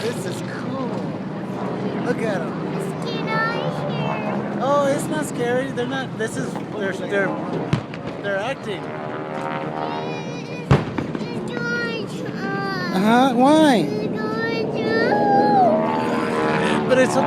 This is cool. Look at them. Lesgitoutahere. Oh, it's not scary. They're not. This is they're acting. George, Why? George, But it's okay.